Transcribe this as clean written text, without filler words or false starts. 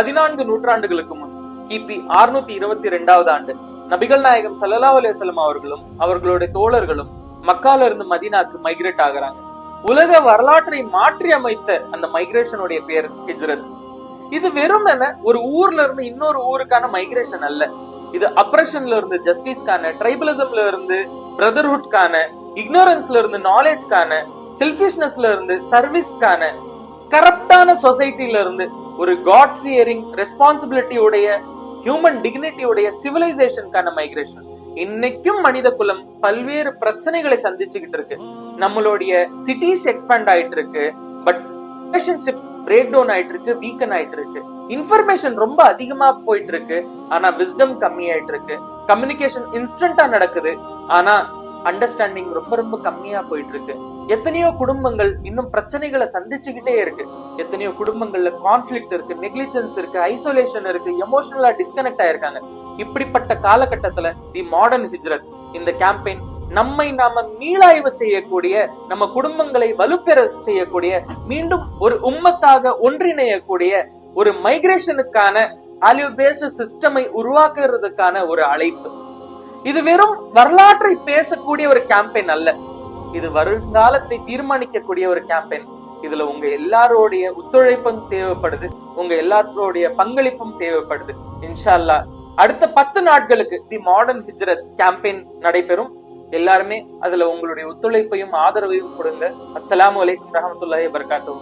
14 நூற்றாண்டுகளுக்கு முன் கிபி 622வது ஆண்டு நபிகள் நாயகம் ஸல்லல்லாஹு அலைஹி வஸல்லம் அவர்களும் அவர்களுடைய தோழர்களும் மக்கால இருந்து மதீனாக்கு மைக்ரேட் ஆகுறாங்க. உலக வரலாற்றை மாற்றி அமைத்த அந்த மைக்ரேஷனுடைய பேர் ஹிஜ்ரத். இது வெறும் ஒரு ஊர்ல இருந்து இன்னொரு ஊருக்கான மைக்ரேஷன் அல்ல. இது அப்ரஷன்ல இருந்து ஜஸ்டிஸ்கான, ட்ரைபலிசம்ல இருந்து பிரதர்ஹுட்கான, இக்னோரன்ஸ்ல இருந்து நாலேஜ்கான, செல்ஃபிஷ்னஸ்ல இருந்து சர்வீஸ்கான, கரப்டான சொசைட்டில இருந்து ஒரு காட் ஃபியரிங் ரெஸ்பான்சிபிலிட்டியோடைய, ஹியூமன் டிக்னிட்டியோடைய சிவிலைசேஷனுக்கான மைக்ரேஷன். இன்னைக்கும் மனித குலம் பல்வேறு பிரச்சனைகளை சந்திச்சுக்கிட்டு இருக்கு. நம்மளுடைய சிட்டிஸ் எக்ஸ்பேண்ட் ஆயிட்டு இருக்கு, பட் ரிலேஷன்ஷிப்ஸ் பிரேக் டவுன் ஆயிட்டு இருக்கு, வீக்கன் ஆயிட்டு இருக்கு. இன்ஃபர்மேஷன் ரொம்ப அதிகமா போயிட்டு இருக்கு, ஆனா விஸ்டம் கம்மி ஆயிட்டு இருக்கு. கம்யூனிகேஷன் இன்ஸ்டன்டா நடக்குது, ஆனா அண்டர்ஸ்டாண்டிங் ரொம்ப ரொம்ப கம்மியா போயிட்டு இருக்கு. எத்தனையோ குடும்பங்கள் இன்னும் பிரச்சனைகளை சந்திச்சுக்கிட்டே இருக்கு. எத்தனையோ குடும்பங்கள்ல கான்ஃபிளிக்ட் இருக்கு, நெக்லிஜென்ஸ் இருக்கு, ஐசோலேஷன் இருக்கு, எமோஷனலா டிஸ்கனெக்ட் ஆயிருக்காங்க. இப்படிப்பட்ட காலகட்டத்துல தி மாடர்ன் ஹிஜ்ரத் இந்த கேம்பெயின் நம்மை நாம மீளாய்வு செய்யக்கூடிய, நம்ம குடும்பங்களை வலுப்பெற செய்யக்கூடிய, மீண்டும் ஒரு உம்மத்தாக ஒன்றிணையக்கூடிய ஒரு மைக்ரேஷனுக்கான வேல்யூ பேஸ்ட் சிஸ்டமை உருவாக்குறதுக்கான ஒரு அழைப்பு. இது வெறும் வரலாற்றை பேசக்கூடிய ஒரு கேம்பெயின் அல்ல, இது வருங்காலத்தை தீர்மானிக்கக்கூடிய ஒரு கேம்பெயின். இதுல உங்க எல்லாரோடைய ஒத்துழைப்பும் தேவைப்படுது, உங்க எல்லாரோடைய பங்களிப்பும் தேவைப்படுது. இன்ஷா அல்லாஹ் அடுத்த 10 நாட்களுக்கு தி மாடர்ன் ஹிஜ்ரத் கேம்பெயின் நடைபெறும். எல்லாருமே அதுல உங்களுடைய ஒத்துழைப்பையும் ஆதரவையும் கொடுங்க. அஸ்ஸலாமு அலைக்கும் வரஹ்மத்துல்லாஹி வபரகாத்துஹு.